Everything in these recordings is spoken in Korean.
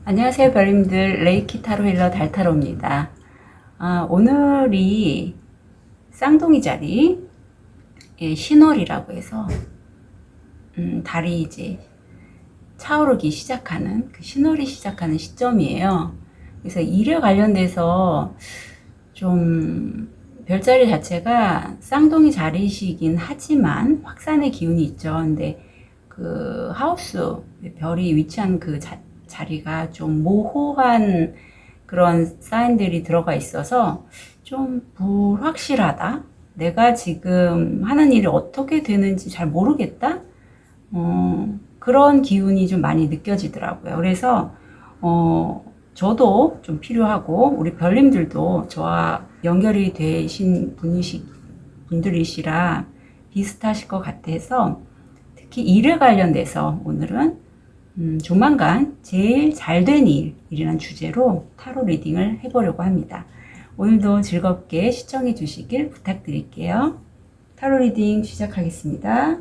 안녕하세요, 별님들. 레이키 타로 힐러 달타로입니다. 오늘이 쌍둥이 자리 신월이라고 해서 달이 이제 차오르기 시작하는 그 신월이 시작하는 시점이에요. 그래서 일에 관련돼서 좀 별자리 자체가 쌍둥이 자리시긴 하지만 확산의 기운이 있죠. 근데 그 하우스 별이 위치한 그 자리가 좀 모호한 그런 사인들이 들어가 있어서 좀 불확실하다. 내가 지금 하는 일이 어떻게 되는지 잘 모르겠다. 그런 기운이 좀 많이 느껴지더라고요. 그래서 저도 좀 필요하고 우리 별님들도 저와 연결이 되신 분들이시라 비슷하실 것 같아서 특히 일에 관련돼서 오늘은 조만간 제일 잘 된 일이라는 주제로 타로 리딩을 해보려고 합니다. 오늘도 즐겁게 시청해 주시길 부탁드릴게요. 타로 리딩 시작하겠습니다.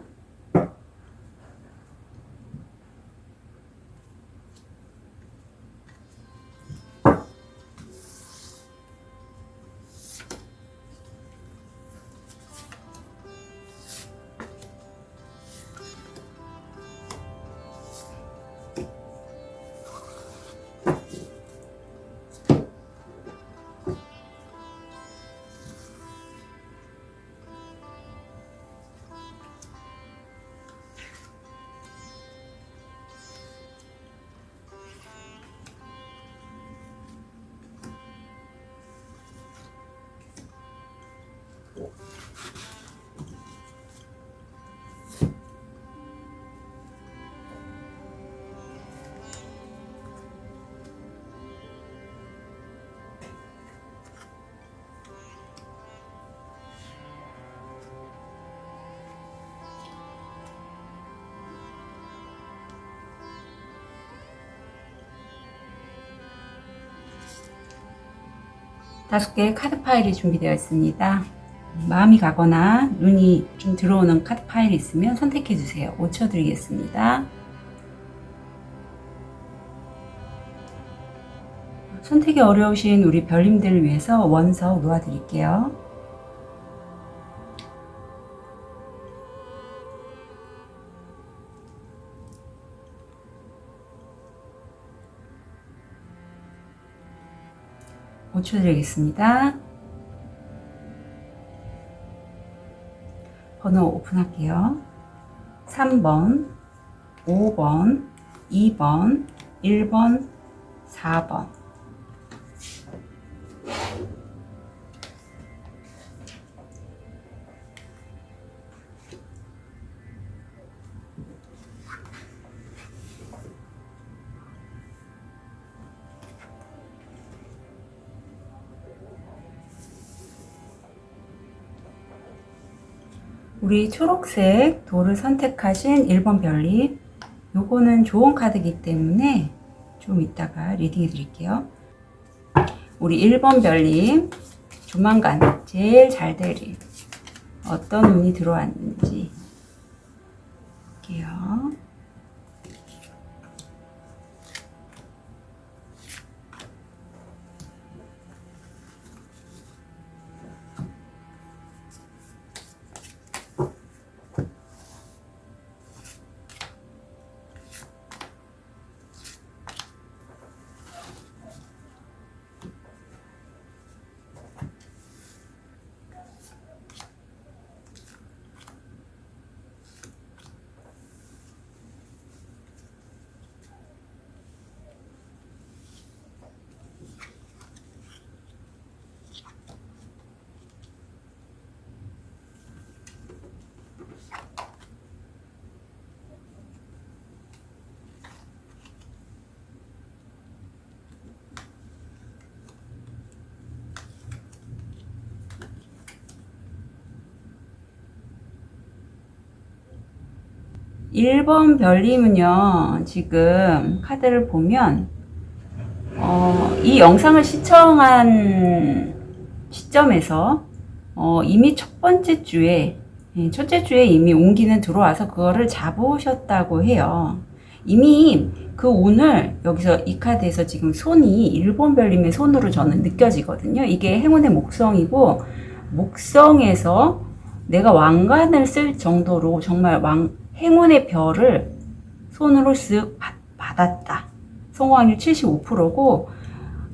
다섯 개의 카드 파일이 준비되어 있습니다. 마음이 가거나 눈이 좀 들어오는 카드 파일이 있으면 선택해 주세요. 5초 드리겠습니다. 선택이 어려우신 우리 별님들을 위해서 원석 놓아드릴게요. (5초) 드리겠습니다. 번호 오픈할게요. 3번, 5번, 2번, 1번, 4번. 우리 초록색 돌을 선택하신 1번 별님, 요거는 좋은 카드이기 때문에 좀 이따가 리딩해 드릴게요. 우리 1번 별님, 조만간 제일 잘 될 일, 어떤 운이 들어왔는지 볼게요. (1번) 별님은요, 지금 카드를 보면 이 영상을 시청한 시점에서 이미 첫째 주에 이미 운기는 들어와서 그거를 잡으셨다고 해요. 이미 그 운을 여기서 이 카드에서 지금 손이 일본 별님의 손으로 저는 느껴지거든요. 이게 행운의 목성이고, 목성에서 내가 왕관을 쓸 정도로 정말 행운의 별을 손으로 쓱 받았다. 성공률 75%고,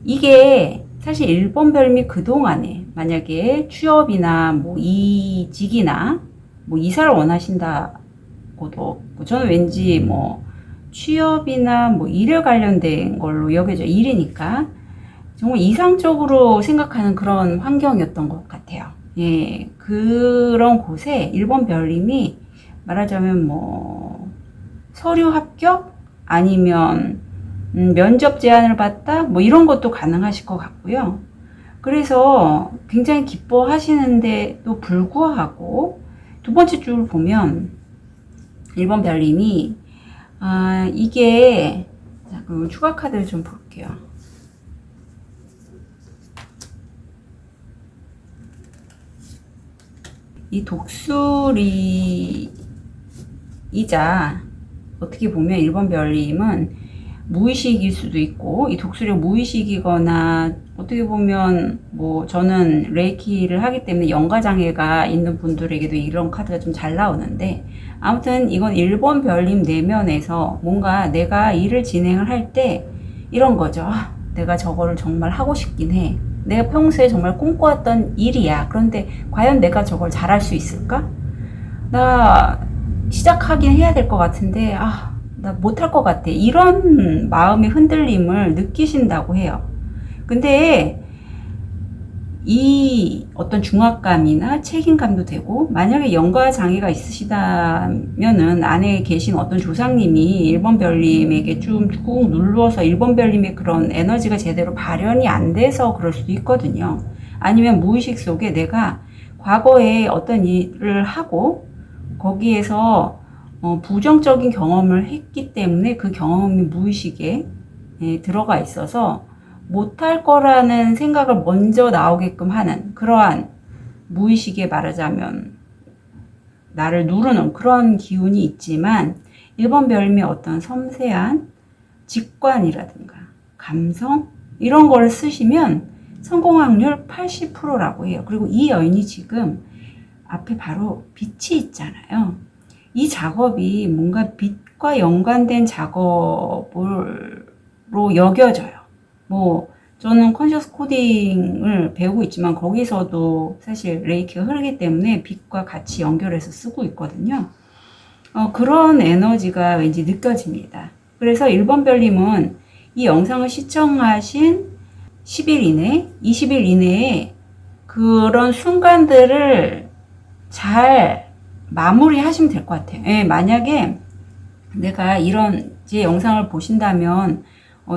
이게 사실 일본 별미 그동안에 만약에 취업이나 뭐 이직이나 뭐 이사를 원하신다고도, 저는 왠지 뭐 취업이나 뭐 일에 관련된 걸로 여겨져. 일이니까 정말 이상적으로 생각하는 그런 환경이었던 것 같아요. 예, 그런 곳에 일본 별님이 말하자면 뭐 서류 합격 아니면 면접 제안을 받다 뭐 이런 것도 가능하실 것 같고요. 그래서 굉장히 기뻐하시는데도 불구하고 두 번째 줄 보면 일본 별님이 이게, 자, 그럼 추가 카드를 좀 볼게요. 이 독수리이자 어떻게 보면 일본 별님은 무의식일 수도 있고, 이 독수리가 무의식이거나 어떻게 보면 뭐 저는 레이키를 하기 때문에 연가장애가 있는 분들에게도 이런 카드가 좀 잘 나오는데, 아무튼 이건 일본 별님 내면에서 뭔가 내가 일을 진행을 할 때 이런 거죠. 내가 저거를 정말 하고 싶긴 해. 내가 평소에 정말 꿈꿔왔던 일이야. 그런데 과연 내가 저걸 잘할 수 있을까? 나 시작하긴 해야 될 것 같은데 나 못할 것 같아. 이런 마음의 흔들림을 느끼신다고 해요. 근데 이 어떤 중압감이나 책임감도 되고, 만약에 연가 장애가 있으시다면은 안에 계신 어떤 조상님이 일본 별님에게 좀 꾹 눌러서 일본 별님의 그런 에너지가 제대로 발현이 안 돼서 그럴 수도 있거든요. 아니면 무의식 속에 내가 과거에 어떤 일을 하고 거기에서 부정적인 경험을 했기 때문에 그 경험이 무의식에 들어가 있어서 못할 거라는 생각을 먼저 나오게끔 하는 그러한 무의식에 말하자면 나를 누르는 그런 기운이 있지만, 일본 별미의 어떤 섬세한 직관이라든가 감성 이런 걸 쓰시면 성공 확률 80%라고 해요. 그리고 이 여인이 지금 앞에 바로 빛이 있잖아요. 이 작업이 뭔가 빛과 연관된 작업으로 여겨져요. 뭐 저는 컨셔스 코딩을 배우고 있지만 거기서도 사실 레이키가 흐르기 때문에 빛과 같이 연결해서 쓰고 있거든요. 그런 에너지가 왠지 느껴집니다. 그래서 1번 별님은 이 영상을 시청하신 10일 이내, 20일 이내에 그런 순간들을 잘 마무리 하시면 될 것 같아요. 예, 만약에 내가 이런 제 영상을 보신다면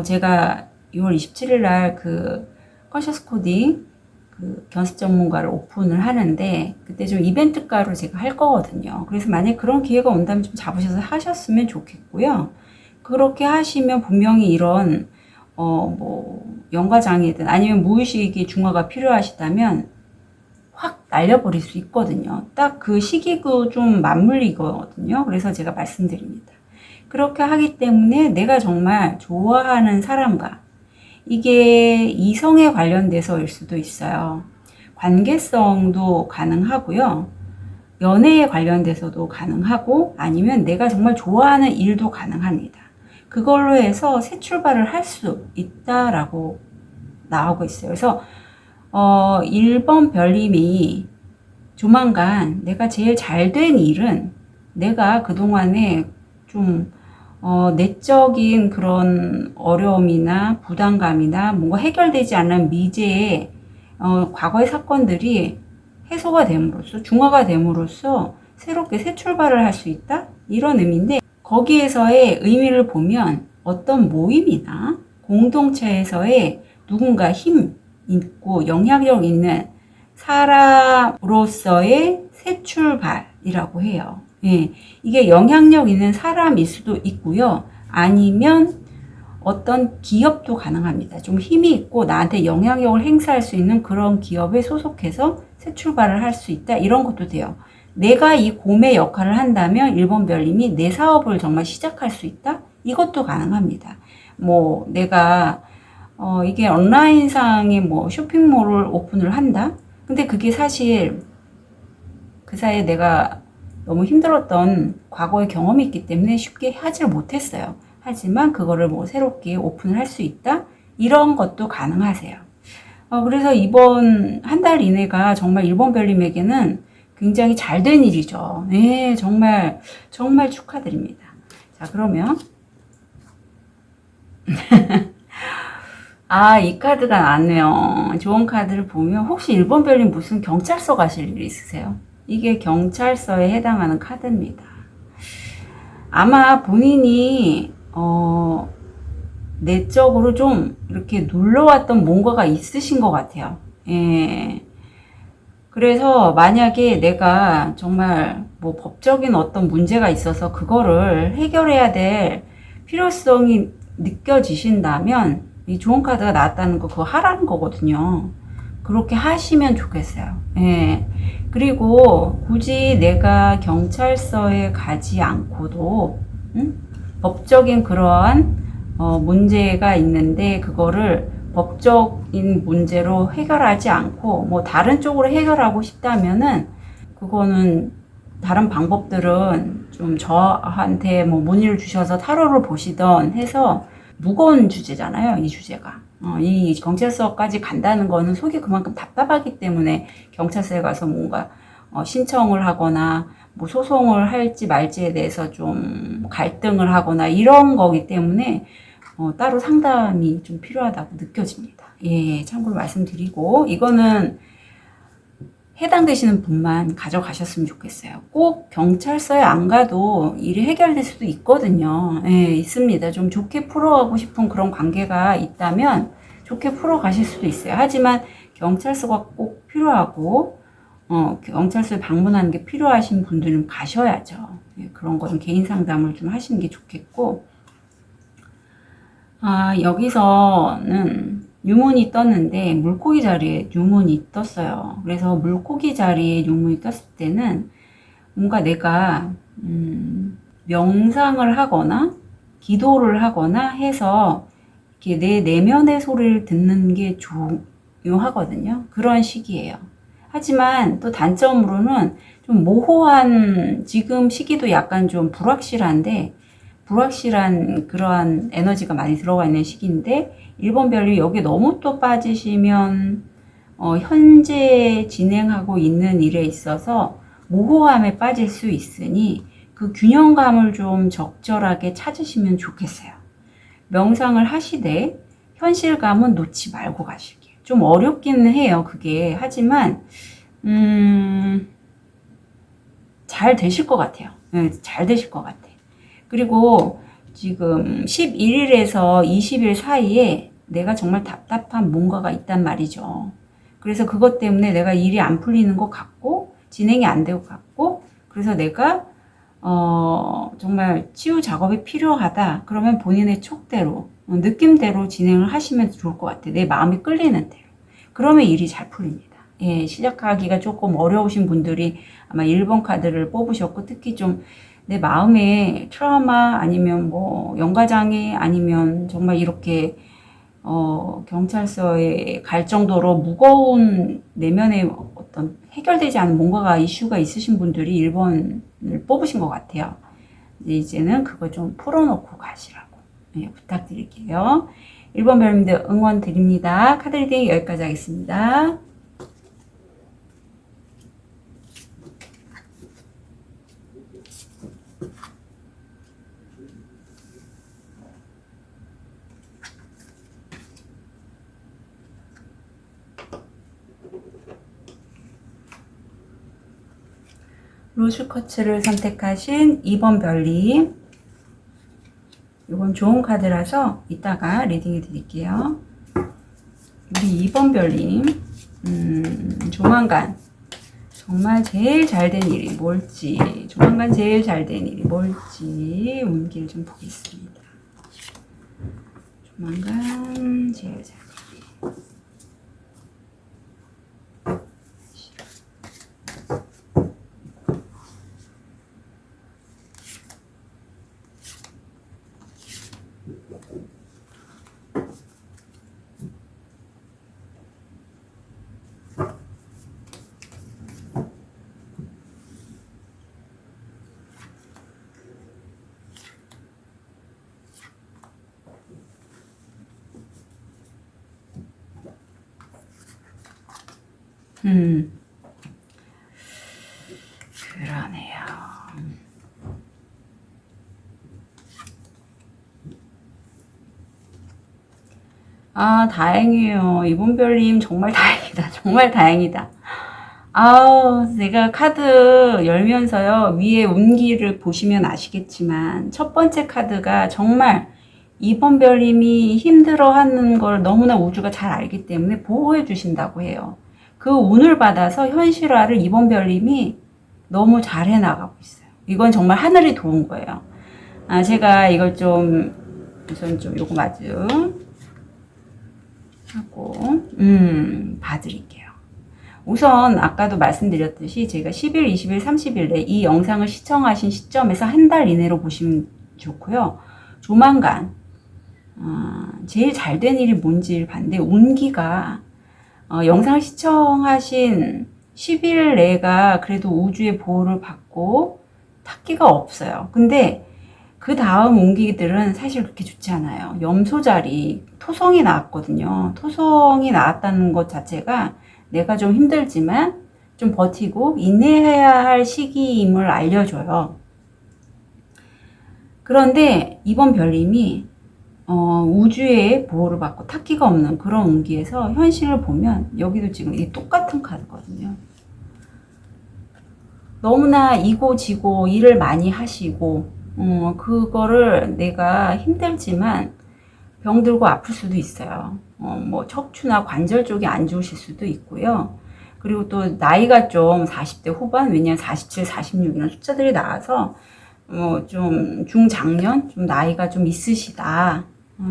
제가 6월 27일 날 그 컨셔스 코딩 그 견습 전문가를 오픈을 하는데, 그때 좀 이벤트가로 제가 할 거거든요. 그래서 만약 그런 기회가 온다면 좀 잡으셔서 하셨으면 좋겠고요. 그렇게 하시면 분명히 이런 뭐 연가장애든 아니면 무의식의 중화가 필요하시다면 확 날려버릴 수 있거든요. 딱 그 시기고 좀 맞물리거든요. 그래서 제가 말씀드립니다. 그렇게 하기 때문에 내가 정말 좋아하는 사람과, 이게 이성에 관련돼서일 수도 있어요. 관계성도 가능하고요. 연애에 관련돼서도 가능하고, 아니면 내가 정말 좋아하는 일도 가능합니다. 그걸로 해서 새 출발을 할 수 있다라고 나오고 있어요. 그래서 1번 별님이 조만간 내가 제일 잘 된 일은 내가 그동안에 좀 내적인 그런 어려움이나 부담감이나 뭔가 해결되지 않은 미제의 과거의 사건들이 해소가 됨으로써, 중화가 됨으로써 새롭게 새 출발을 할 수 있다? 이런 의미인데, 거기에서의 의미를 보면 어떤 모임이나 공동체에서의 누군가 힘 있고 영향력 있는 사람으로서의 새 출발이라고 해요. 예, 이게 영향력 있는 사람일 수도 있고요. 아니면 어떤 기업도 가능합니다. 좀 힘이 있고 나한테 영향력을 행사할 수 있는 그런 기업에 소속해서 새 출발을 할 수 있다. 이런 것도 돼요. 내가 이 곰의 역할을 한다면 1번 별님이 내 사업을 정말 시작할 수 있다. 이것도 가능합니다. 뭐 내가 이게 온라인상에 뭐 쇼핑몰을 오픈을 한다? 근데 그게 사실 그 사이에 내가 너무 힘들었던 과거의 경험이 있기 때문에 쉽게 하지를 못했어요. 하지만 그거를 뭐 새롭게 오픈을 할 수 있다? 이런 것도 가능하세요. 그래서 이번 한 달 이내가 정말 일본 별님에게는 굉장히 잘 된 일이죠. 네, 정말, 정말 축하드립니다. 자, 그러면. 이 카드가 나왔네요. 좋은 카드를 보면 혹시 일본 별님 무슨 경찰서 가실 일 있으세요? 이게 경찰서에 해당하는 카드입니다. 아마 본인이 내적으로 좀 이렇게 눌러왔던 뭔가가 있으신 것 같아요. 예. 그래서 만약에 내가 정말 뭐 법적인 어떤 문제가 있어서 그거를 해결해야 될 필요성이 느껴지신다면 이 좋은 카드가 나왔다는 거 그거 하라는 거거든요. 그렇게 하시면 좋겠어요. 예. 그리고 굳이 내가 경찰서에 가지 않고도 법적인 그러한 문제가 있는데 그거를 법적인 문제로 해결하지 않고 뭐 다른 쪽으로 해결하고 싶다면은 그거는 다른 방법들은 좀 저한테 뭐 문의를 주셔서 타로를 보시던 해서 무거운 주제잖아요, 이 주제가. 이 경찰서까지 간다는 거는 속이 그만큼 답답하기 때문에 경찰서에 가서 뭔가 신청을 하거나 뭐 소송을 할지 말지에 대해서 좀 갈등을 하거나 이런 거기 때문에 따로 상담이 좀 필요하다고 느껴집니다. 예, 참고로 말씀드리고 이거는 해당되시는 분만 가져가셨으면 좋겠어요. 꼭 경찰서에 안 가도 일이 해결될 수도 있거든요. 예, 있습니다. 좀 좋게 풀어가고 싶은 그런 관계가 있다면 좋게 풀어가실 수도 있어요. 하지만 경찰서가 꼭 필요하고 경찰서에 방문하는 게 필요하신 분들은 가셔야죠. 예, 그런 거는 개인 상담을 좀 하시는 게 좋겠고 여기서는 유문이 떴는데 물고기 자리에 유문이 떴어요. 그래서 물고기 자리에 유문이 떴을 때는 뭔가 내가 명상을 하거나 기도를 하거나 해서 이렇게 내 내면의 소리를 듣는 게 중요하거든요. 그런 시기예요. 하지만 또 단점으로는 좀 모호한 지금 시기도 약간 좀 불확실한 그러한 에너지가 많이 들어가 있는 시기인데 1번 별이 여기 너무 또 빠지시면 현재 진행하고 있는 일에 있어서 모호함에 빠질 수 있으니 그 균형감을 좀 적절하게 찾으시면 좋겠어요. 명상을 하시되 현실감은 놓지 말고 가실게요. 좀 어렵기는 해요, 그게. 하지만 잘 되실 것 같아요. 네, 잘 되실 것 같아요. 그리고 지금 11일에서 20일 사이에 내가 정말 답답한 뭔가가 있단 말이죠. 그래서 그것 때문에 내가 일이 안 풀리는 것 같고 진행이 안 되고 같고 그래서 내가 정말 치유 작업이 필요하다. 그러면 본인의 촉대로 느낌대로 진행을 하시면 좋을 것 같아요. 내 마음이 끌리는 대로. 그러면 일이 잘 풀립니다. 예, 시작하기가 조금 어려우신 분들이 아마 1번 카드를 뽑으셨고 특히 좀 내 마음에 트라우마 아니면 뭐 영가장애 아니면 정말 이렇게 경찰서에 갈 정도로 무거운 내면의 어떤 해결되지 않은 뭔가가 이슈가 있으신 분들이 1번을 뽑으신 것 같아요. 이제는 그거 좀 풀어놓고 가시라고 부탁드릴게요. 1번 별님들 응원 드립니다. 카드 리딩 여기까지 하겠습니다. 로즈쿼츠를 선택하신 2번 별님, 이건 좋은 카드라서 이따가 리딩해 드릴게요. 우리 2번 별님, 조만간 정말 제일 잘 된 일이 뭘지, 조만간 제일 잘 된 일이 뭘지 운기를 좀 보겠습니다. 조만간 제일 잘 된 일. 음, 그러네요. 아, 다행이에요. 이번 별님 정말 다행이다. 정말 다행이다. 아우, 내가 카드 열면서요, 위에 운기를 보시면 아시겠지만, 첫 번째 카드가 정말 이번 별님이 힘들어하는 걸 너무나 우주가 잘 알기 때문에 보호해 주신다고 해요. 그 운을 받아서 현실화를 이번 별님이 너무 잘 해나가고 있어요. 이건 정말 하늘이 도운 거예요. 아, 제가 이걸 좀, 우선 좀 요거 마주 하고, 봐드릴게요. 우선 아까도 말씀드렸듯이 제가 10일, 20일, 30일에 이 영상을 시청하신 시점에서 한 달 이내로 보시면 좋고요. 조만간 제일 잘 된 일이 뭔지를 봤는데 운기가 영상을 시청하신 10일 내가 그래도 우주의 보호를 받고 탁기가 없어요. 근데 그 다음 운기들은 사실 그렇게 좋지 않아요. 염소자리, 토성이 나왔거든요. 토성이 나왔다는 것 자체가 내가 좀 힘들지만 좀 버티고 인내해야 할 시기임을 알려줘요. 그런데 이번 별님이 우주의 보호를 받고 탁기가 없는 그런 운기에서 현실을 보면 여기도 지금 이게 똑같은 카드거든요. 너무나 이고 지고 일을 많이 하시고 그거를 내가 힘들지만 병들고 아플 수도 있어요. 뭐 척추나 관절 쪽이 안 좋으실 수도 있고요. 그리고 또 나이가 좀 40대 후반, 왜냐면 47, 46 이런 숫자들이 나와서 좀 중장년, 좀 나이가 좀 있으시다.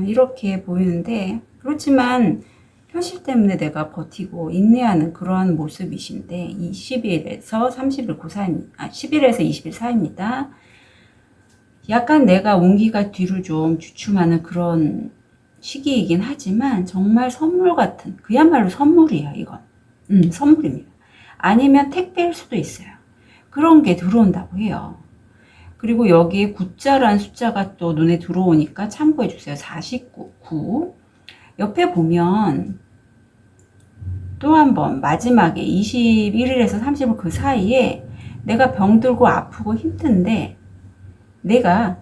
이렇게 보이는데 그렇지만 현실 때문에 내가 버티고 인내하는 그런 모습이신데 20일에서 30일 그 사이입니다. 10일에서 20일 사이입니다. 약간 내가 운기가 뒤로 좀 주춤하는 그런 시기이긴 하지만 정말 선물 같은, 그야말로 선물이야 이건. 선물입니다. 아니면 택배일 수도 있어요. 그런 게 들어온다고 해요. 그리고 여기에 9자라는 숫자가 또 눈에 들어오니까 참고해 주세요. 49. 옆에 보면 또 한 번 마지막에 21일에서 30일 그 사이에 내가 병들고 아프고 힘든데 내가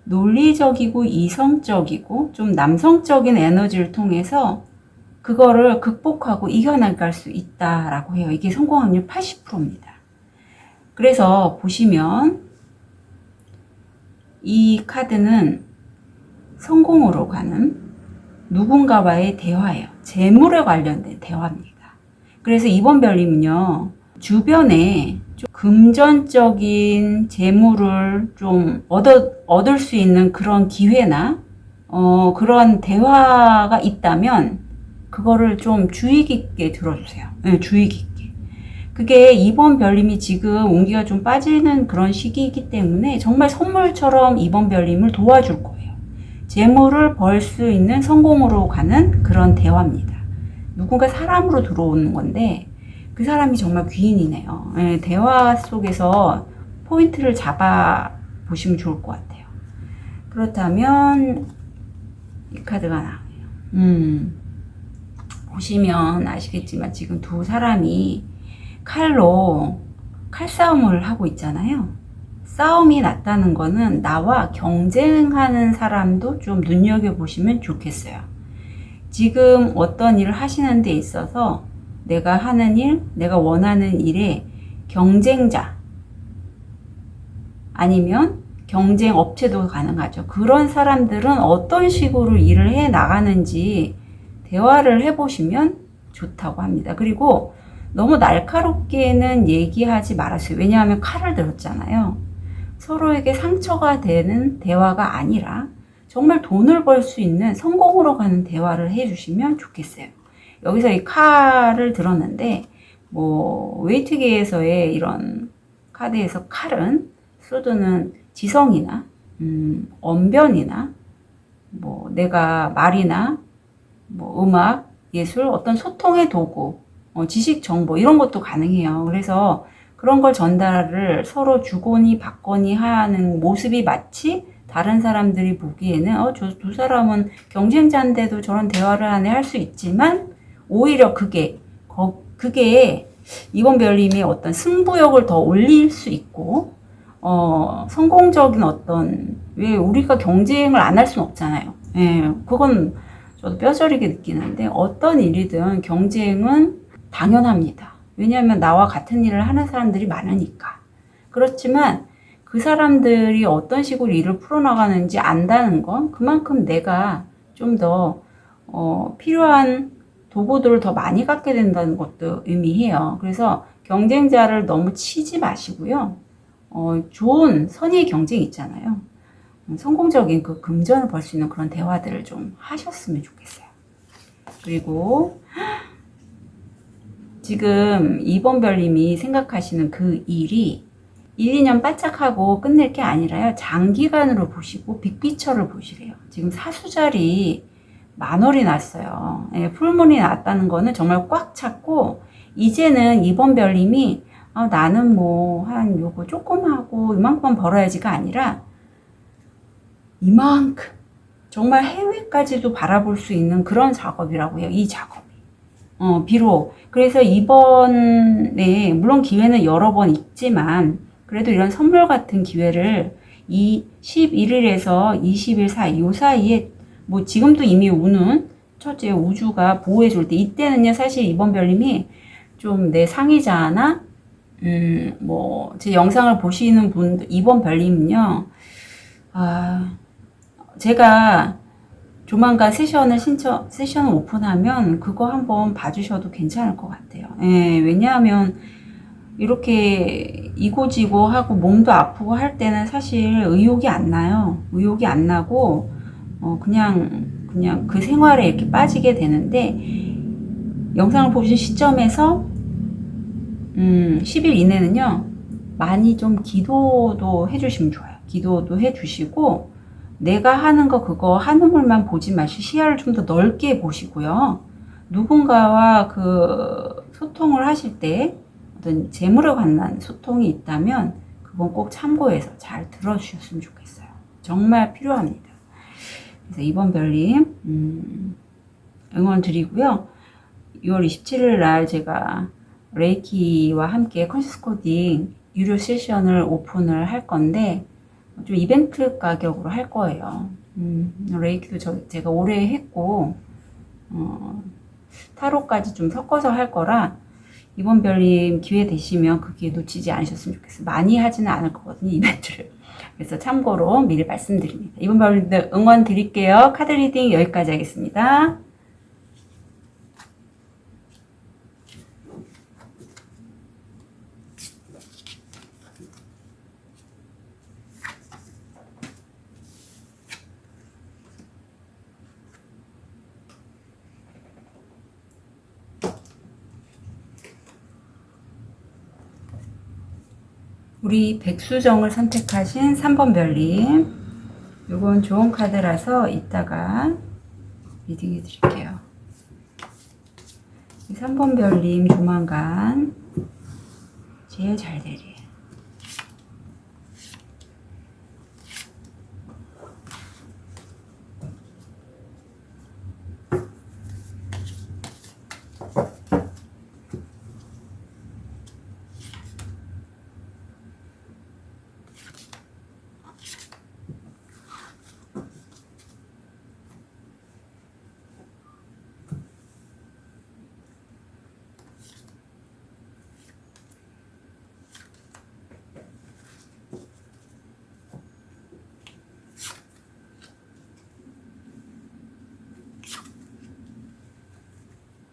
논리적이고 이성적이고 좀 남성적인 에너지를 통해서 그거를 극복하고 이겨나갈 수 있다라고 해요. 이게 성공 확률 80%입니다. 그래서 보시면 이 카드는 성공으로 가는 누군가와의 대화예요. 재물에 관련된 대화입니다. 그래서 이번 별님은요, 주변에 좀 금전적인 재물을 좀 얻을 수 있는 그런 기회나 그런 대화가 있다면 그거를 좀 주의 깊게 들어주세요. 네, 주의 깊게. 그게 이번 별님이 지금 운기가 좀 빠지는 그런 시기이기 때문에 정말 선물처럼 이번 별님을 도와줄 거예요. 재물을 벌 수 있는 성공으로 가는 그런 대화입니다. 누군가 사람으로 들어오는 건데 그 사람이 정말 귀인이네요. 네, 대화 속에서 포인트를 잡아 보시면 좋을 것 같아요. 그렇다면 이 카드가 나와요. 보시면 아시겠지만 지금 두 사람이 칼로 칼싸움을 하고 있잖아요. 싸움이 났다는 거는 나와 경쟁하는 사람도 좀 눈여겨보시면 좋겠어요. 지금 어떤 일을 하시는 데 있어서 내가 하는 일, 내가 원하는 일에 경쟁자 아니면 경쟁 업체도 가능하죠. 그런 사람들은 어떤 식으로 일을 해 나가는지 대화를 해보시면 좋다고 합니다. 그리고 너무 날카롭게는 얘기하지 말았어요. 왜냐하면 칼을 들었잖아요. 서로에게 상처가 되는 대화가 아니라 정말 돈을 벌 수 있는 성공으로 가는 대화를 해주시면 좋겠어요. 여기서 이 칼을 들었는데 뭐 웨이트계에서의 이런 카드에서 칼은 소드는 지성이나 언변이나 뭐 내가 말이나 뭐 음악, 예술, 어떤 소통의 도구, 지식, 정보 이런 것도 가능해요. 그래서 그런 걸 전달을 서로 주거니 받거니 하는 모습이 마치 다른 사람들이 보기에는 저 두 사람은 경쟁자인데도 저런 대화를 하네 할 수 있지만 오히려 그게 그게 이번 별님의 어떤 승부욕을 더 올릴 수 있고, 성공적인 왜 우리가 경쟁을 안 할 수는 없잖아요. 예, 그건 저도 뼈저리게 느끼는데, 어떤 일이든 경쟁은 당연합니다. 왜냐하면 나와 같은 일을 하는 사람들이 많으니까. 그렇지만 그 사람들이 어떤 식으로 일을 풀어나가는지 안다는 건 그만큼 내가 좀 더 필요한 도구들을 더 많이 갖게 된다는 것도 의미해요. 그래서 경쟁자를 너무 치지 마시고요. 좋은 선의의 경쟁 있잖아요. 성공적인 그 금전을 벌 수 있는 그런 대화들을 좀 하셨으면 좋겠어요. 그리고 지금 2번 별님이 생각하시는 그 일이 1, 2년 바짝하고 끝낼 게 아니라요. 장기간으로 보시고 빅피처를 보시래요. 지금 사수자리 만월이 났어요. 예, 풀문이 났다는 거는 정말 꽉 찼고, 이제는 2번 별님이 나는 뭐 한 요거 조금 하고 이만큼만 벌어야지가 아니라 이만큼 정말 해외까지도 바라볼 수 있는 그런 작업이라고 해요. 이 작업이. 비록 그래서 이번에 물론 기회는 여러 번 있지만 그래도 이런 선물 같은 기회를 이 11일에서 20일 사이, 요 사이에 뭐 지금도 이미 우는 첫째 우주가 보호해 줄 때, 이때는요 사실 이번 별님이 좀 내 상의자나 뭐 제 영상을 보시는 분들, 이번 별님은요, 제가 조만간 세션을 오픈하면 그거 한번 봐주셔도 괜찮을 것 같아요. 예, 왜냐하면 이렇게 이고지고 하고 몸도 아프고 할 때는 사실 의욕이 안 나요. 의욕이 안 나고, 그냥 그 생활에 이렇게 빠지게 되는데, 영상을 보신 시점에서, 10일 이내는요, 많이 좀 기도도 해주시면 좋아요. 기도도 해주시고, 내가 하는 거 그거 한우물만 보지 마시고 시야를 좀 더 넓게 보시고요. 누군가와 그 소통을 하실 때 어떤 재물에 관한 소통이 있다면 그건 꼭 참고해서 잘 들어주셨으면 좋겠어요. 정말 필요합니다. 그래서 이번 별님 응원 드리고요. 6월 27일 날 제가 레이키와 함께 컨시스 코딩 유료 세션을 오픈을 할 건데 좀 이벤트 가격으로 할 거예요. 레이키도 제가 오래 했고, 타로까지 좀 섞어서 할 거라, 이번 별님 기회 되시면 그 기회 놓치지 않으셨으면 좋겠어요. 많이 하지는 않을 거거든요, 이벤트를. 그래서 참고로 미리 말씀드립니다. 이번 별님들 응원 드릴게요. 카드 리딩 여기까지 하겠습니다. 우리 백수정을 선택하신 3번 별님, 이건 좋은 카드라서 이따가 리딩해 드릴게요. 3번 별님 조만간 제일 잘 되리.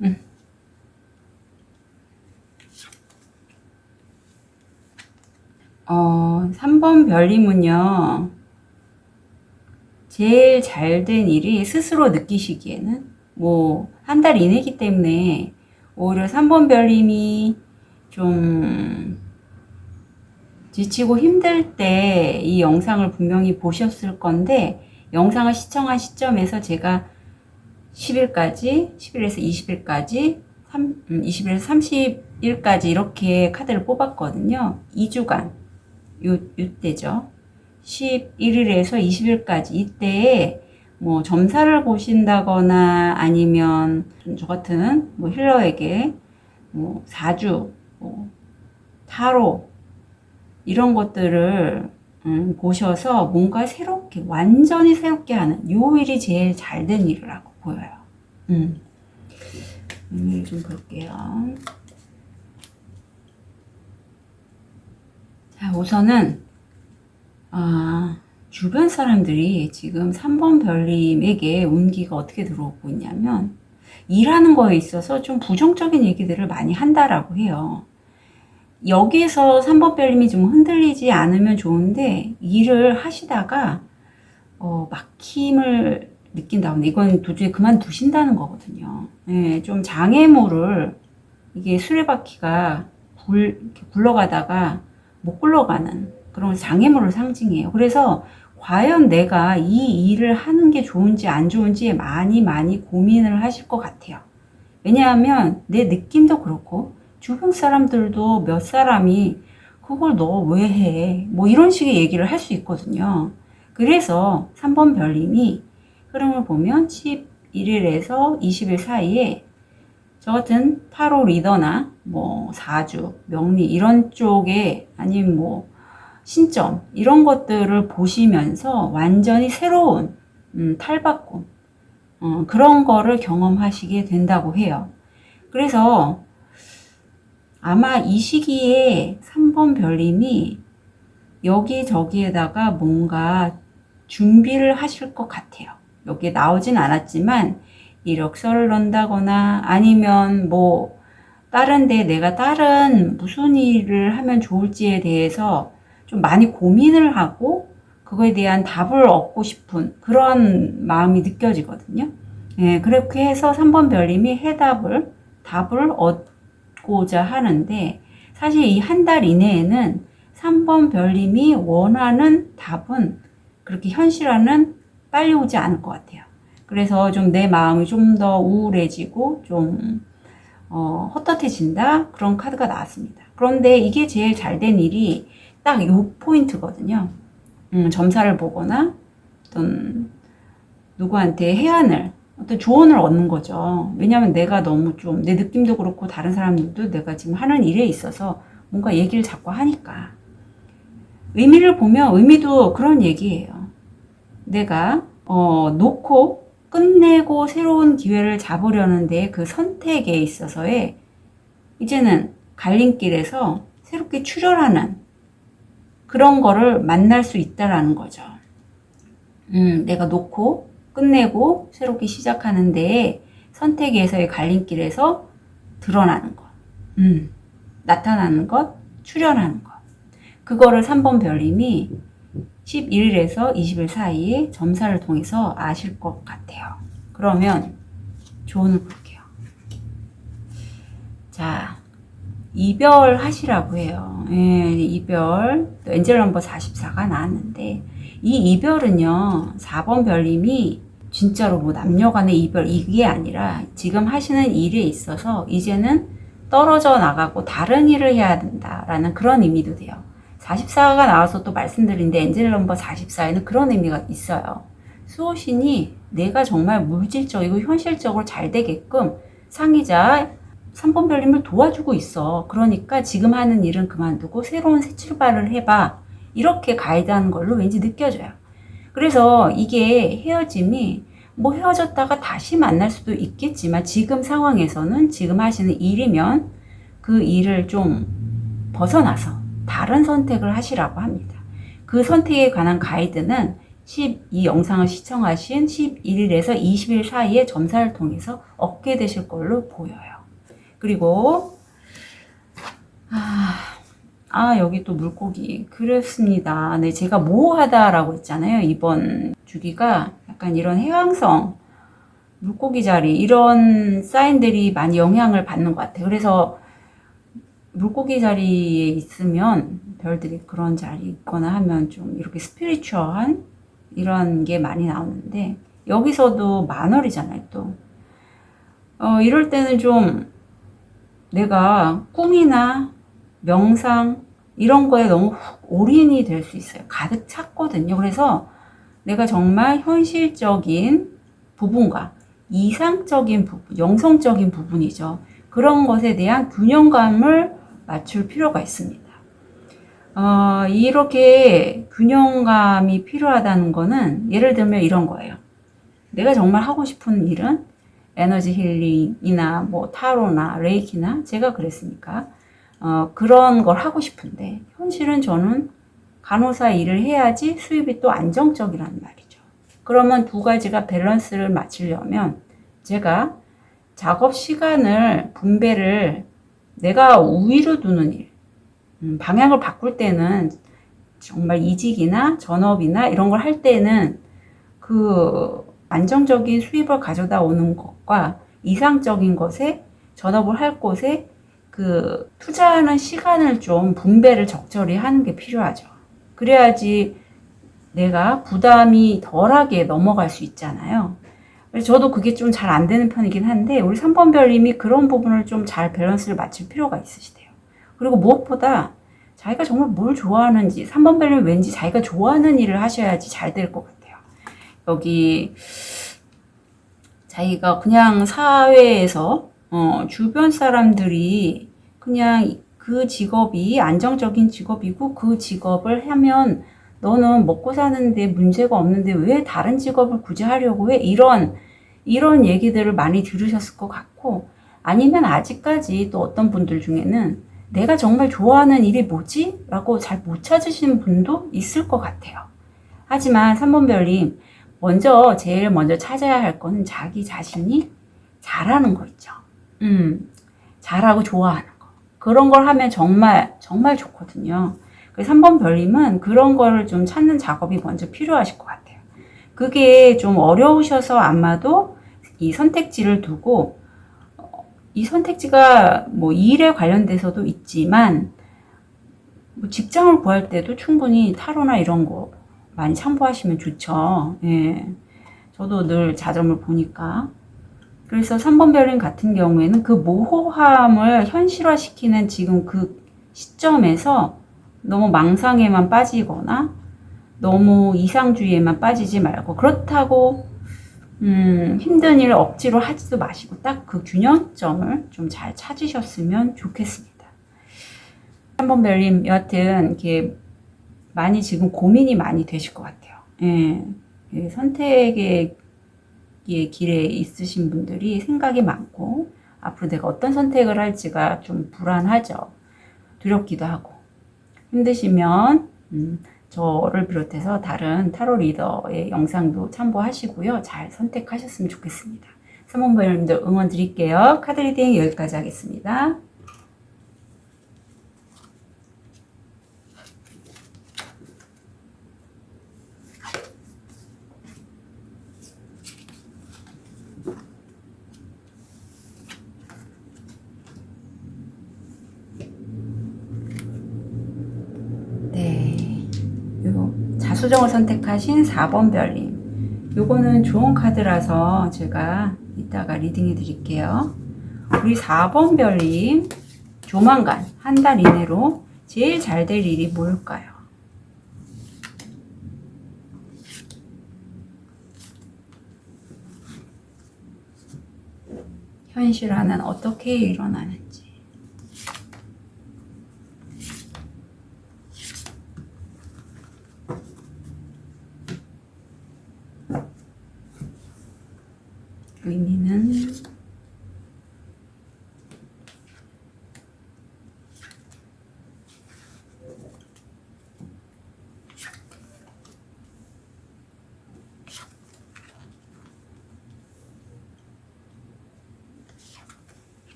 음. 3번 별님은요, 제일 잘 된 일이 스스로 느끼시기에는 뭐 한 달 이내기 때문에 오히려 3번 별님이 좀 지치고 힘들 때 이 영상을 분명히 보셨을 건데, 영상을 시청한 시점에서 제가 10일까지, 10일에서 20일까지, 20일에서 30일까지 이렇게 카드를 뽑았거든요. 2주간, 요때죠. 11일에서 20일까지 이때에 뭐 점사를 보신다거나 아니면 저 같은 뭐 힐러에게 뭐 사주, 뭐 타로 이런 것들을 보셔서 뭔가 새롭게 완전히 새롭게 하는 요 일이 제일 잘 된 일이라고 보여요. 의미를 좀 볼게요. 자, 우선은 주변 사람들이 지금 3번 별님에게 운기가 어떻게 들어오고 있냐면 일하는 거에 있어서 좀 부정적인 얘기들을 많이 한다라고 해요. 여기서 3번 별님이 좀 흔들리지 않으면 좋은데 일을 하시다가 막힘을 느낀다는데 이건 도저히 그만두신다는 거거든요. 예, 좀 장애물을 이게 수레바퀴가 이렇게 굴러가다가 못 굴러가는 그런 장애물을 상징해요. 그래서 과연 내가 이 일을 하는 게 좋은지 안 좋은지 많이 고민을 하실 것 같아요. 왜냐하면 내 느낌도 그렇고 주변 사람들도 몇 사람이 그걸 너 왜 해? 뭐 이런 식의 얘기를 할 수 있거든요. 그래서 3번 별님이 흐름을 보면 11일에서 20일 사이에 저 같은 타로 리더나 뭐 사주, 명리 이런 쪽에 아니면 뭐 신점 이런 것들을 보시면서 완전히 새로운 탈바꿈 그런 거를 경험하시게 된다고 해요. 그래서 아마 이 시기에 3번 별님이 여기저기에다가 뭔가 준비를 하실 것 같아요. 여기에 나오진 않았지만 이력서를 넣는다거나 아니면 뭐 다른 데 내가 다른 무슨 일을 하면 좋을지에 대해서 좀 많이 고민을 하고 그거에 대한 답을 얻고 싶은 그런 마음이 느껴지거든요. 예, 그렇게 해서 3번 별님이 답을 얻고자 하는데 사실 이 한 달 이내에는 3번 별님이 원하는 답은 그렇게 현실화는 빨리 오지 않을 것 같아요. 그래서 좀 내 마음이 좀 더 우울해지고 좀 헛헛해진다 그런 카드가 나왔습니다. 그런데 이게 제일 잘 된 일이 딱 요 포인트거든요. 점사를 보거나 어떤 누구한테 어떤 조언을 얻는 거죠. 왜냐하면 내가 너무 좀 내 느낌도 그렇고 다른 사람들도 내가 지금 하는 일에 있어서 뭔가 얘기를 자꾸 하니까 의미를 보면 의미도 그런 얘기예요. 내가 놓고 끝내고 새로운 기회를 잡으려는데 그 선택에 있어서의 이제는 갈림길에서 새롭게 출혈하는 그런 거를 만날 수 있다라는 거죠. 내가 놓고 끝내고 새롭게 시작하는 데에 선택에서의 갈림길에서 드러나는 것, 나타나는 것, 출현하는 것. 그거를 3번 별님이 11일에서 20일 사이에 점사를 통해서 아실 것 같아요. 그러면 조언을 볼게요. 자, 이별하시라고 해요. 예, 이별. 엔젤 넘버 44가 나왔는데 이 이별은요. 4번 별님이 진짜로 뭐 남녀간의 이별 이게 아니라 지금 하시는 일에 있어서 이제는 떨어져 나가고 다른 일을 해야 된다라는 그런 의미도 돼요. 44가 나와서 또 말씀드린데 엔젤 넘버 44에는 그런 의미가 있어요. 수호신이 내가 정말 물질적이고 현실적으로 잘 되게끔 상의자 3번 별님을 도와주고 있어. 그러니까 지금 하는 일은 그만두고 새로운 새 출발을 해봐. 이렇게 가이드하는 걸로 왠지 느껴져요. 그래서 이게 헤어짐이 뭐 헤어졌다가 다시 만날 수도 있겠지만 지금 상황에서는 지금 하시는 일이면 그 일을 좀 벗어나서 다른 선택을 하시라고 합니다. 그 선택에 관한 가이드는 이 영상을 시청하신 11일에서 20일 사이에 점사를 통해서 얻게 되실 걸로 보여요. 그리고 여기 또 물고기 그렇습니다. 네, 제가 모호하다라고 했잖아요. 이번 주기가 약간 이런 해왕성 물고기 자리 이런 사인들이 많이 영향을 받는 것 같아요. 그래서 물고기 자리에 있으면 별들이 그런 자리 있거나 하면 좀 이렇게 스피리추얼한 이런 게 많이 나오는데 여기서도 만월이잖아요. 또 이럴 때는 좀 내가 꿈이나 명상 이런 거에 너무 올인이 될 수 있어요. 가득 찼거든요. 그래서 내가 정말 현실적인 부분과 이상적인 부분, 영성적인 부분이죠. 그런 것에 대한 균형감을 맞출 필요가 있습니다. 이렇게 균형감이 필요하다는 거는 예를 들면 이런 거예요. 내가 정말 하고 싶은 일은 에너지 힐링이나 뭐 타로나 레이키나 제가 그랬으니까 그런 걸 하고 싶은데 현실은 저는 간호사 일을 해야지 수입이 또 안정적이라는 말이죠. 그러면 두 가지가 밸런스를 맞추려면 제가 작업 시간을 분배를 내가 우위로 두는 일, 방향을 바꿀 때는 정말 이직이나 전업이나 이런 걸 할 때는 그 안정적인 수입을 가져다 오는 것과 이상적인 것에 전업을 할 곳에 그 투자하는 시간을 좀 분배를 적절히 하는 게 필요하죠. 그래야지 내가 부담이 덜하게 넘어갈 수 있잖아요. 그래서 저도 그게 좀 잘 안 되는 편이긴 한데 우리 3번 별님이 그런 부분을 좀 잘 밸런스를 맞출 필요가 있으시대요. 그리고 무엇보다 자기가 정말 뭘 좋아하는지 3번 별님 왠지 자기가 좋아하는 일을 하셔야지 잘 될 것 같아요. 여기 자기가 그냥 사회에서 주변 사람들이 그냥 그 직업이 안정적인 직업이고 그 직업을 하면 너는 먹고 사는데 문제가 없는데 왜 다른 직업을 굳이 하려고 왜 이런 얘기들을 많이 들으셨을 것 같고 아니면 아직까지 또 어떤 분들 중에는 내가 정말 좋아하는 일이 뭐지? 라고 잘 못 찾으시는 분도 있을 것 같아요. 하지만 3번 별님 제일 먼저 찾아야 할 거는 자기 자신이 잘하는 거 있죠. 잘하고 좋아하는 거. 그런 걸 하면 정말 좋거든요. 그래서 3번 별님은 그런 거를 좀 찾는 작업이 먼저 필요하실 것 같아요. 그게 좀 어려우셔서 아마도 이 선택지를 두고 이 선택지가 뭐 일에 관련돼서도 있지만 뭐 직장을 구할 때도 충분히 타로나 이런 거 많이 참고하시면 좋죠. 예. 저도 늘 자점을 보니까. 그래서 3번 별님 같은 경우에는 그 모호함을 현실화시키는 지금 그 시점에서 너무 망상에만 빠지거나 너무 이상주의에만 빠지지 말고 그렇다고 힘든 일을 억지로 하지도 마시고 딱 그 균형점을 좀 잘 찾으셨으면 좋겠습니다. 3번 별님 여하튼 이렇게 많이 지금 고민이 많이 되실 것 같아요. 예. 선택의 길에 있으신 분들이 생각이 많고 앞으로 내가 어떤 선택을 할지가 좀 불안하죠. 두렵기도 하고 힘드시면 저를 비롯해서 다른 타로 리더의 영상도 참고하시고요. 잘 선택하셨으면 좋겠습니다. 3번 별님들 응원 드릴게요. 카드 리딩 여기까지 하겠습니다. '요 자수정을 선택하신 4번 별님 요거는 좋은 카드라서 제가 이따가 리딩해 드릴게요. 우리 4번 별님 조만간 한 달 이내로 제일 잘 될 일이 뭘까요? 현실화는 어떻게 일어나는지. 의미는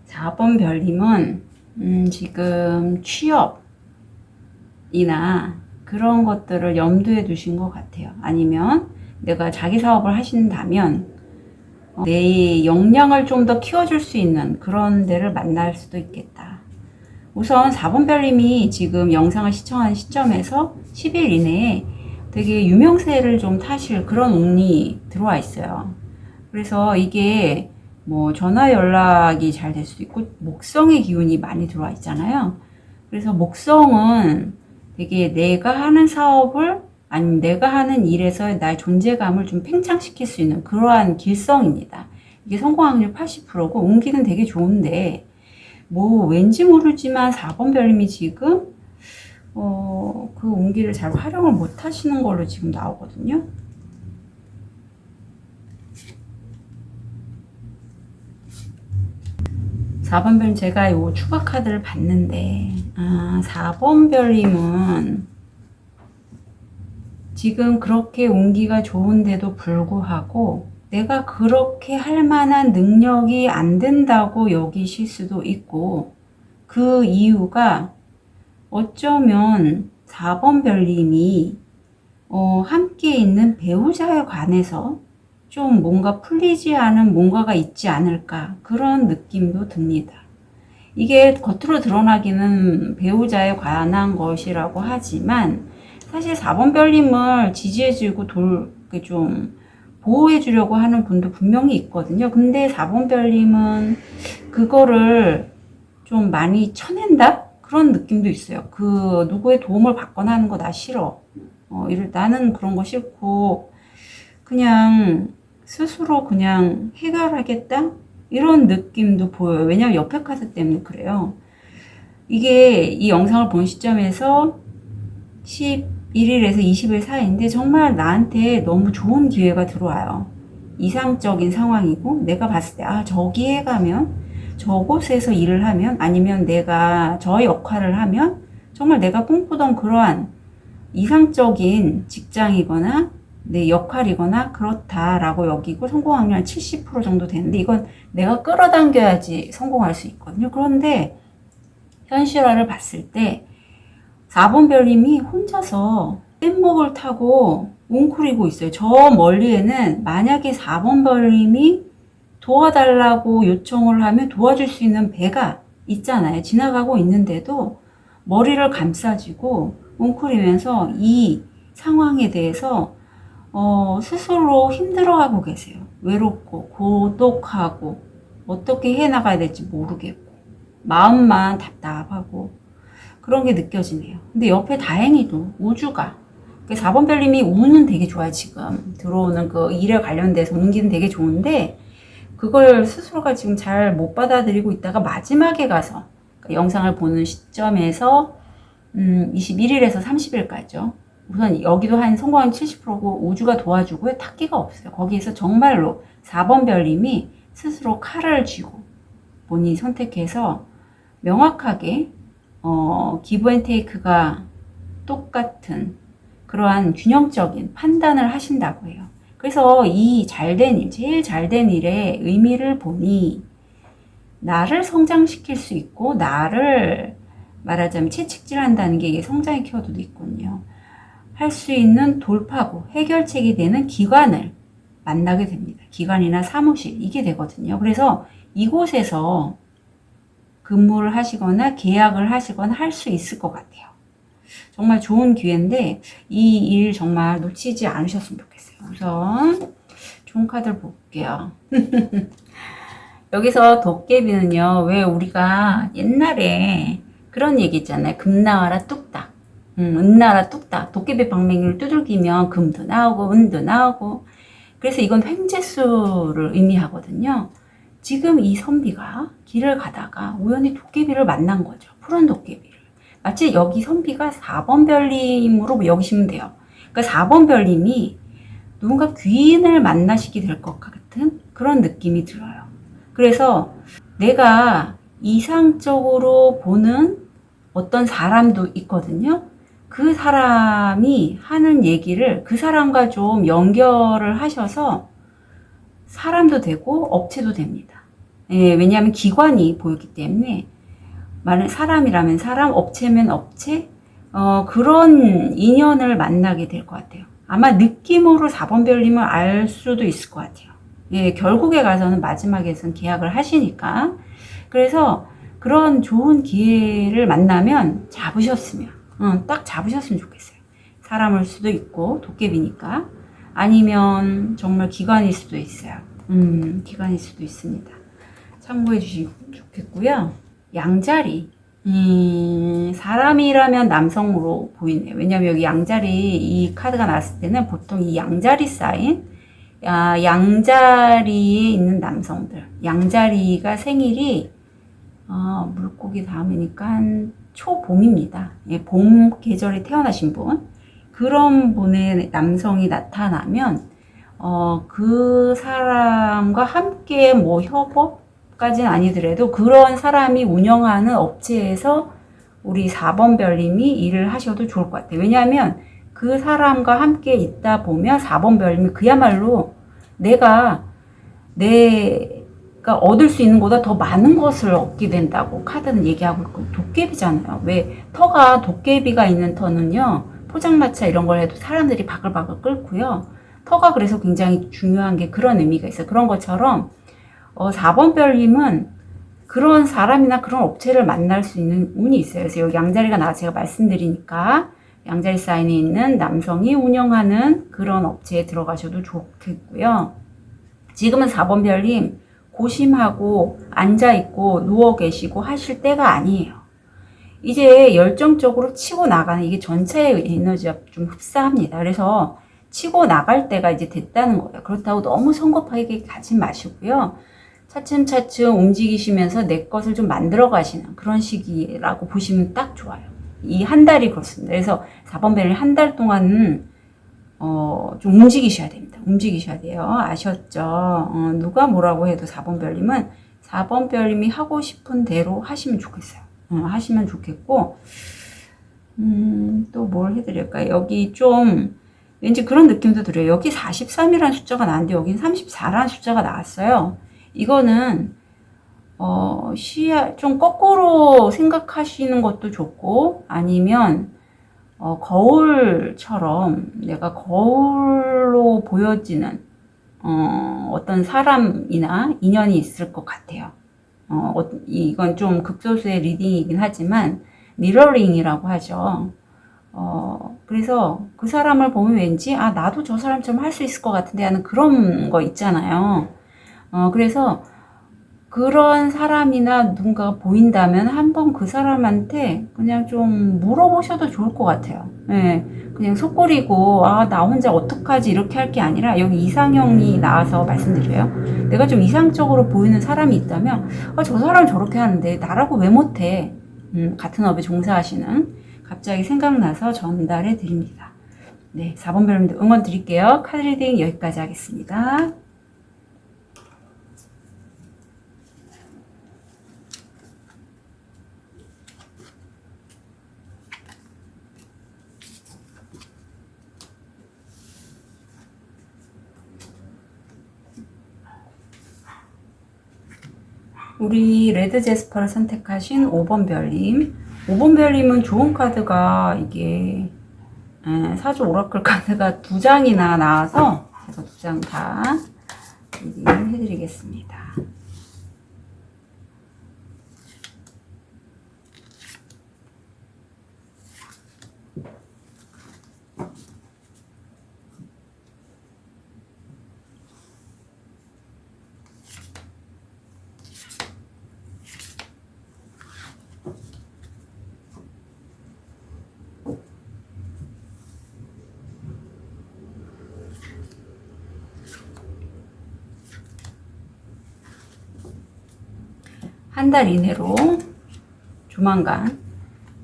4번 별님은 지금 취업이나 그런 것들을 염두에 두신 것 같아요. 아니면 내가 자기 사업을 하신다면 내 역량을 좀 더 키워줄 수 있는 그런 데를 만날 수도 있겠다. 우선 4번 별님이 지금 영상을 시청하는 시점에서 10일 이내에 되게 유명세를 좀 타실 그런 운이 들어와 있어요. 그래서 이게 뭐 전화 연락이 잘 될 수도 있고 목성의 기운이 많이 들어와 있잖아요. 그래서 목성은 되게 내가 하는 사업을 아니면 내가 하는 일에서 나의 존재감을 좀 팽창시킬 수 있는 그러한 길성입니다. 이게 성공 확률 80%고 운기는 되게 좋은데 뭐 왠지 모르지만 4번 별님이 지금 그 운기를 잘 활용을 못 하시는 걸로 지금 나오거든요. 4번 별님 제가 요 추가 카드를 봤는데 4번 별님은 지금 그렇게 운기가 좋은데도 불구하고 내가 그렇게 할 만한 능력이 안 된다고 여기실 수도 있고, 그 이유가 어쩌면 4번 별님이 함께 있는 배우자에 관해서 좀 뭔가 풀리지 않은 뭔가가 있지 않을까, 그런 느낌도 듭니다. 이게 겉으로 드러나기는 배우자에 관한 것이라고 하지만 사실 4번 별님을 지지해주고 좀 보호해주려고 하는 분도 분명히 있거든요. 근데 4번 별님은 그거를 좀 많이 쳐낸다? 그런 느낌도 있어요. 그 누구의 도움을 받거나 하는 거 나 싫어. 나는 그런 거 싫고 그냥 스스로 그냥 해결하겠다? 이런 느낌도 보여요. 왜냐면 옆에 카드 때문에 그래요. 이게 이 영상을 본 시점에서 11일에서 20일 사이인데 정말 나한테 너무 좋은 기회가 들어와요. 이상적인 상황이고 내가 봤을 때 저기에 가면 저곳에서 일을 하면 아니면 내가 저 역할을 하면 정말 내가 꿈꾸던 그러한 이상적인 직장이거나 내 역할이거나 그렇다라고 여기고 성공 확률 한 70% 정도 되는데 이건 내가 끌어당겨야지 성공할 수 있거든요. 그런데 현실화를 봤을 때 4번 별님이 혼자서 뗏목을 타고 웅크리고 있어요. 저 멀리에는 만약에 4번 별님이 도와달라고 요청을 하면 도와줄 수 있는 배가 있잖아요. 지나가고 있는데도 머리를 감싸쥐고 웅크리면서 이 상황에 대해서 스스로 힘들어하고 계세요. 외롭고 고독하고 어떻게 해나가야 될지 모르겠고 마음만 답답하고 그런 게 느껴지네요. 근데 옆에 다행히도 우주가 4번 별님이 운은 되게 좋아요. 지금 들어오는 그 일에 관련돼서 운기는 되게 좋은데 그걸 스스로가 지금 잘 못 받아들이고 있다가 마지막에 가서 영상을 보는 시점에서 21일에서 30일까지죠. 우선 여기도 한 성공률 70%고 우주가 도와주고요. 탁기가 없어요. 거기에서 정말로 4번 별님이 스스로 칼을 쥐고 본인이 선택해서 명확하게 기브 앤 테이크가 똑같은 그러한 균형적인 판단을 하신다고 해요. 그래서 이 잘된 일, 제일 잘된 일의 의미를 보니 나를 성장시킬 수 있고 나를 말하자면 채찍질한다는 게 이게 성장의 키워드도 있군요. 할 수 있는 돌파구, 해결책이 되는 기관을 만나게 됩니다. 기관이나 사무실, 이게 되거든요. 그래서 이곳에서 근무를 하시거나 계약을 하시거나 할 수 있을 것 같아요. 정말 좋은 기회인데 이 일 정말 놓치지 않으셨으면 좋겠어요. 우선 좋은 카드를 볼게요. 여기서 도깨비는요, 왜 우리가 옛날에 그런 얘기 있잖아요. 금 나와라 뚝딱, 은 나와라 뚝딱. 도깨비 방맹이를 두들기면 금도 나오고 은도 나오고. 그래서 이건 횡재수를 의미하거든요. 지금 이 선비가 길을 가다가 우연히 도깨비를 만난 거죠. 푸른 도깨비를. 마치 여기 선비가 4번 별님으로 여기시면 돼요. 그러니까 4번 별님이 누군가 귀인을 만나시게 될 것 같은 그런 느낌이 들어요. 그래서 내가 이상적으로 보는 어떤 사람도 있거든요. 그 사람이 하는 얘기를 그 사람과 좀 연결을 하셔서 사람도 되고 업체도 됩니다. 예, 왜냐하면 기관이 보였기 때문에 말은 사람이라면 사람, 업체면 업체, 그런 인연을 만나게 될 것 같아요. 아마 느낌으로 4번 별님을 알 수도 있을 것 같아요. 예, 결국에 가서는 마지막에선 계약을 하시니까. 그래서 그런 좋은 기회를 만나면 딱 잡으셨으면 좋겠어요. 사람일 수도 있고, 도깨비니까. 아니면 정말 기관일 수도 있어요. 기관일 수도 있습니다. 참고해 주시면 좋겠고요. 양자리. 사람이라면 남성으로 보이네요. 왜냐면 여기 양자리 이 카드가 나왔을 때는 보통 이 양자리 사인, 양자리에 있는 남성들, 양자리가 생일이 물고기 다음이니까 한 초봄입니다. 예, 봄 계절에 태어나신 분, 그런 분의 남성이 나타나면 그 사람과 함께 뭐 협업까지는 아니더라도 그런 사람이 운영하는 업체에서 우리 4번 별님이 일을 하셔도 좋을 것 같아요. 왜냐하면 그 사람과 함께 있다 보면 4번 별님이 그야말로 내가 얻을 수 있는 것보다 더 많은 것을 얻게 된다고 카드는 얘기하고 있고, 도깨비잖아요. 왜 터가, 도깨비가 있는 터는요, 포장마차 이런 걸 해도 사람들이 바글바글 끓고요. 터가 그래서 굉장히 중요한 게 그런 의미가 있어요. 그런 것처럼 4번 별님은 그런 사람이나 그런 업체를 만날 수 있는 운이 있어요. 그래서 여기 양자리가 나와 제가 말씀드리니까 양자리 사인에 있는 남성이 운영하는 그런 업체에 들어가셔도 좋겠고요. 지금은 4번 별님 고심하고 앉아있고 누워 계시고 하실 때가 아니에요. 이제 열정적으로 치고 나가는, 이게 전체의 에너지가 좀 흡사합니다. 그래서 치고 나갈 때가 이제 됐다는 거예요. 그렇다고 너무 성급하게 가지 마시고요. 차츰차츰 움직이시면서 내 것을 좀 만들어 가시는 그런 시기라고 보시면 딱 좋아요. 이 한 달이 그렇습니다. 그래서 4번 벨을 한 달 동안은 좀 움직이셔야 됩니다. 움직이셔야 돼요. 아셨죠? 누가 뭐라고 해도 4번 별님은 4번 별님이 하고 싶은 대로 하시면 좋겠어요. 하시면 좋겠고, 또 뭘 해드릴까요? 여기 좀 왠지 그런 느낌도 들어요. 여기 43이라는 숫자가 나왔는데 여긴 34라는 숫자가 나왔어요. 이거는 시야 좀 거꾸로 생각하시는 것도 좋고, 아니면 거울처럼 내가 거울로 보여지는 어떤 사람이나 인연이 있을 것 같아요. 이건 좀 극소수의 리딩이긴 하지만 미러링이라고 하죠. 그래서 그 사람을 보면 왠지 나도 저 사람처럼 할 수 있을 것 같은데 하는 그런 거 있잖아요. 그래서 그런 사람이나 누군가가 보인다면 한번 그 사람한테 그냥 좀 물어보셔도 좋을 것 같아요. 네, 그냥 속고리고 나 혼자 어떡하지 이렇게 할 게 아니라, 여기 이상형이 나와서 말씀드려요. 내가 좀 이상적으로 보이는 사람이 있다면 저 사람 저렇게 하는데 나라고 왜 못해? 같은 업에 종사하시는, 갑자기 생각나서 전달해 드립니다. 네, 4번 별님도 응원 드릴게요. 카드 리딩 여기까지 하겠습니다. 우리 레드 제스퍼를 선택하신 5번 별님. 5번 별님은 좋은 카드가 이게 사주 오라클 카드가 2장이나 나와서 제가 2장 다 리딩을 해드리겠습니다. 한 달 이내로 조만간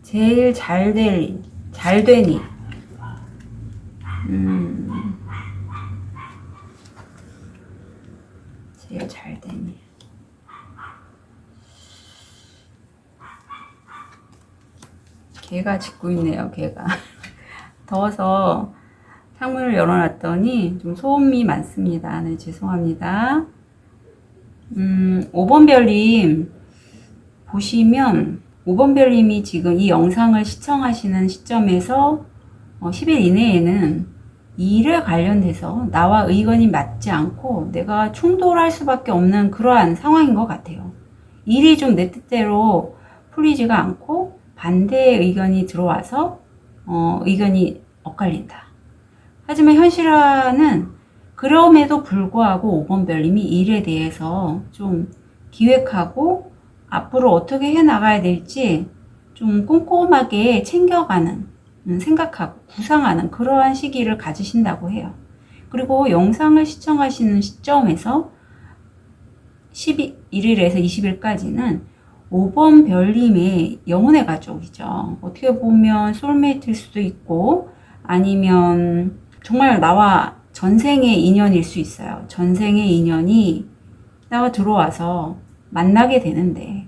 제일 잘 된 일. 제일 잘 된 일. 개가 짖고 있네요, 개가. 더워서 창문을 열어놨더니 좀 소음이 많습니다. 네, 죄송합니다. 5번 별님 보시면, 5번 별님이 지금 이 영상을 시청하시는 시점에서 10일 이내에는 일에 관련돼서 나와 의견이 맞지 않고 내가 충돌할 수밖에 없는 그러한 상황인 것 같아요. 일이 좀 내 뜻대로 풀리지가 않고 반대의 의견이 들어와서 의견이 엇갈린다. 하지만 현실화는 그럼에도 불구하고 5번 별님이 일에 대해서 좀 기획하고 앞으로 어떻게 해 나가야 될지 좀 꼼꼼하게 챙겨가는, 생각하고 구상하는 그러한 시기를 가지신다고 해요. 그리고 영상을 시청하시는 시점에서 11일에서 20일까지는 5번 별님의 영혼의 가족이죠. 어떻게 보면 소울메이트일 수도 있고 아니면 정말 나와 전생의 인연일 수 있어요. 전생의 인연이 나와 들어와서 만나게 되는데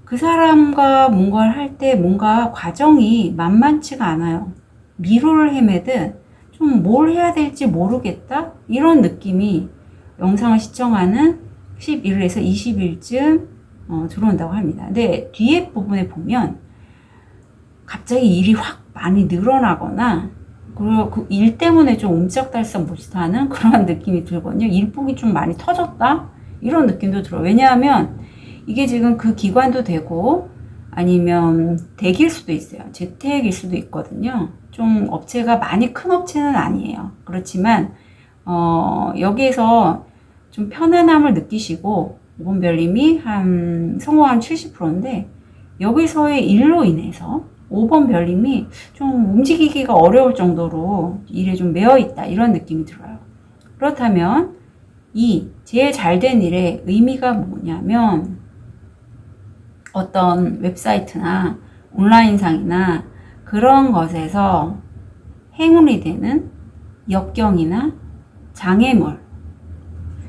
그 사람과 뭔가를 할 때 뭔가 과정이 만만치가 않아요. 미로를 헤매듯 좀 뭘 해야 될지 모르겠다? 이런 느낌이 영상을 시청하는 11일에서 20일쯤 들어온다고 합니다. 근데 뒤에 부분에 보면 갑자기 일이 확 많이 늘어나거나 그리고 그 일 때문에 좀 옴짝달싹 못하는 그런 느낌이 들거든요. 일복이 좀 많이 터졌다? 이런 느낌도 들어요. 왜냐하면 이게 지금 그 기관도 되고 아니면 댁일 수도 있어요. 재택일 수도 있거든요. 좀 업체가 많이 큰 업체는 아니에요. 그렇지만 여기에서 좀 편안함을 느끼시고 5번 별님이 한 성공한 70%인데 여기서의 일로 인해서 5번 별님이 좀 움직이기가 어려울 정도로 일에 좀 매여있다 이런 느낌이 들어요. 그렇다면 이 제일 잘된 일의 의미가 뭐냐면 어떤 웹사이트나 온라인상이나 그런 것에서 행운이 되는 역경이나 장애물,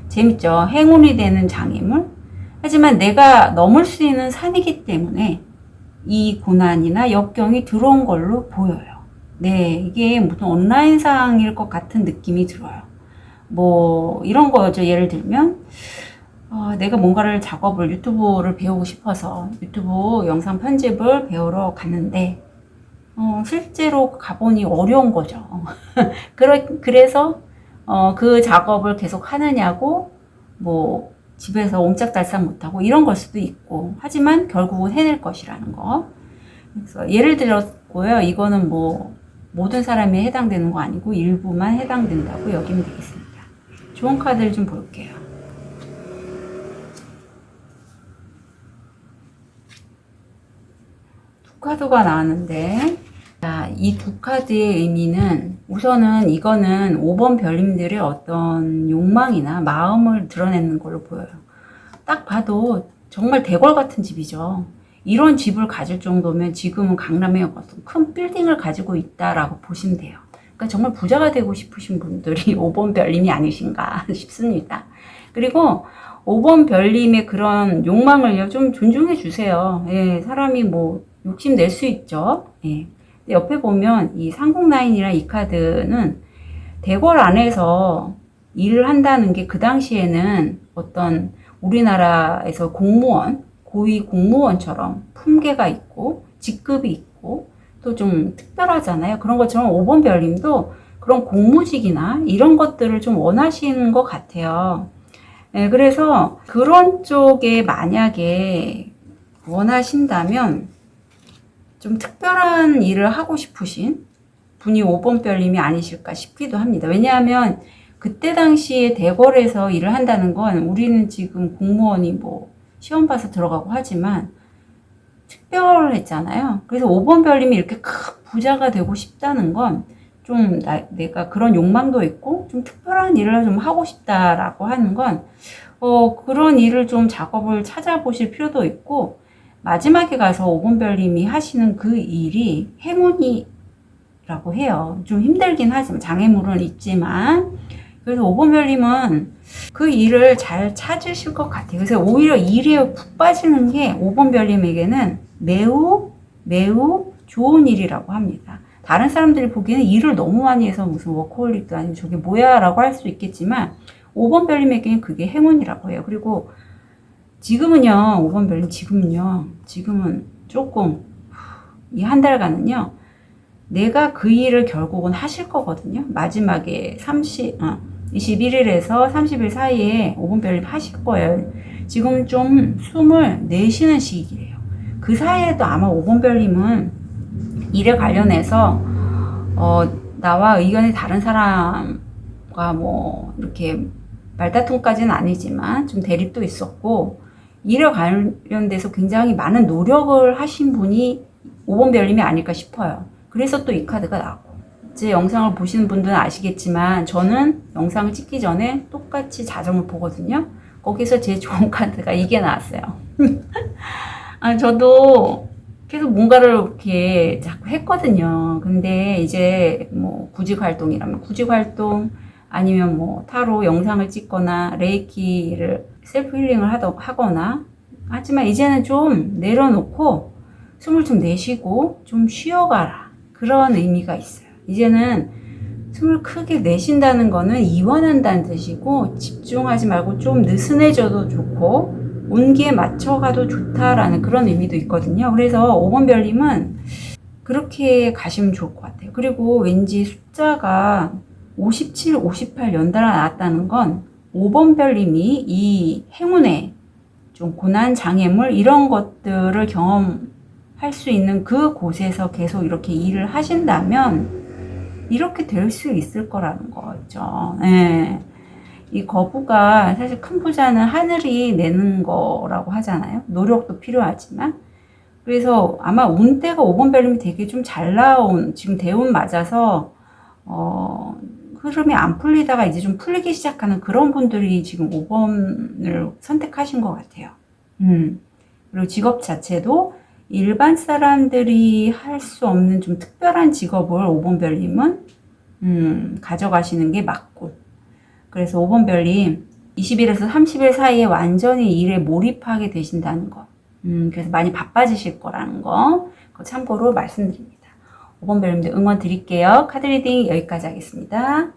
재밌죠? 행운이 되는 장애물. 하지만 내가 넘을 수 있는 산이기 때문에 이 고난이나 역경이 들어온 걸로 보여요. 네, 이게 무슨 온라인상일 것 같은 느낌이 들어요. 뭐 이런 거죠. 예를 들면 내가 뭔가를 작업을 유튜브를 배우고 싶어서 유튜브 영상 편집을 배우러 갔는데 실제로 가보니 어려운 거죠. 그래서 그 작업을 계속 하느냐고 뭐 집에서 옴짝달싹 못하고 이런 걸 수도 있고 하지만 결국은 해낼 것이라는 거. 그래서 예를 들었고요. 이거는 뭐 모든 사람이 해당되는 거 아니고 일부만 해당된다고 여기면 되겠습니다. 좋은 카드를 좀 볼게요. 두 카드가 나왔는데 이 두 카드의 의미는 우선은 이거는 5번 별님들의 어떤 욕망이나 마음을 드러내는 걸로 보여요. 딱 봐도 정말 대궐 같은 집이죠. 이런 집을 가질 정도면 지금은 강남에 어떤 큰 빌딩을 가지고 있다라고 보시면 돼요. 그러니까 정말 부자가 되고 싶으신 분들이 5번 별님이 아니신가 싶습니다. 그리고 5번 별님의 그런 욕망을요, 좀 존중해 주세요. 예, 사람이 뭐 욕심 낼 수 있죠. 예. 옆에 보면 이 상궁라인이랑 이 카드는 대궐 안에서 일을 한다는 게 그 당시에는 어떤 우리나라에서 공무원, 고위 공무원처럼 품계가 있고 직급이 있고 또 좀 특별하잖아요. 그런 것처럼 5번 별님도 그런 공무직이나 이런 것들을 좀 원하시는 것 같아요. 네, 그래서 그런 쪽에 만약에 원하신다면 좀 특별한 일을 하고 싶으신 분이 5번 별님이 아니실까 싶기도 합니다. 왜냐하면 그때 당시에 대궐에서 일을 한다는 건 우리는 지금 공무원이 뭐 시험 봐서 들어가고 하지만 특별했잖아요. 그래서 5번 별님이 이렇게 큰 부자가 되고 싶다는 건 좀 내가 그런 욕망도 있고 좀 특별한 일을 좀 하고 싶다라고 하는 건 그런 일을 좀 작업을 찾아보실 필요도 있고 마지막에 가서 5번 별님이 하시는 그 일이 행운이라고 해요. 좀 힘들긴 하지만 장애물은 있지만 그래서 5번 별님은 그 일을 잘 찾으실 것 같아요. 그래서 오히려 일에 푹 빠지는 게 5번 별님에게는 매우 매우 좋은 일이라고 합니다. 다른 사람들이 보기에는 일을 너무 많이 해서 무슨 워커홀릭도 아니고 저게 뭐야 라고 할 수 있겠지만 5번 별님에게는 그게 행운이라고 해요. 그리고 지금은요, 5번 별님 지금은 조금 이 한 달간은요 내가 그 일을 결국은 하실 거거든요. 마지막에 21일에서 30일 사이에 5번 별님 하실 거예요. 지금 좀 숨을 내쉬는 시기래요. 그 사이에도 아마 5번 별님은 일에 관련해서 나와 의견이 다른 사람과 뭐 이렇게 말다툼까지는 아니지만 좀 대립도 있었고 일에 관련돼서 굉장히 많은 노력을 하신 분이 5번 별님이 아닐까 싶어요. 그래서 또 이 카드가 나왔고, 제 영상을 보시는 분들은 아시겠지만 저는 영상을 찍기 전에 똑같이 자정을 보거든요. 거기서 제일 좋은 카드가 이게 나왔어요. 저도 계속 뭔가를 이렇게 자꾸 했거든요. 근데 이제 뭐 구직 활동이라면 구직 활동, 아니면 뭐 타로 영상을 찍거나 레이키를 셀프 힐링을 하거나, 하지만 이제는 좀 내려놓고 숨을 좀 내쉬고 좀 쉬어가라, 그런 의미가 있어요. 이제는 숨을 크게 내쉰다는 거는 이완한다는 뜻이고, 집중하지 말고 좀 느슨해져도 좋고 온기에 맞춰가도 좋다라는 그런 의미도 있거든요. 그래서 5번 별님은 그렇게 가시면 좋을 것 같아요. 그리고 왠지 숫자가 57, 58 연달아 나왔다는 건 5번 별님이 이 행운의 좀 고난, 장애물 이런 것들을 경험할 수 있는 그 곳에서 계속 이렇게 일을 하신다면 이렇게 될 수 있을 거라는 거죠. 네. 이 거부가 사실 큰 부자는 하늘이 내는 거라고 하잖아요. 노력도 필요하지만. 그래서 아마 운대가 5번 별님이 되게 좀 잘 나온, 지금 대운 맞아서 흐름이 안 풀리다가 이제 좀 풀리기 시작하는 그런 분들이 지금 5번을 선택하신 것 같아요. 그리고 직업 자체도 일반 사람들이 할 수 없는 좀 특별한 직업을 5번 별님은 가져가시는 게 맞고, 그래서 5번 별님 20일에서 30일 사이에 완전히 일에 몰입하게 되신다는 거, 그래서 많이 바빠지실 거라는 거, 그거 참고로 말씀드립니다. 5번 별님들 응원 드릴게요. 카드 리딩 여기까지 하겠습니다.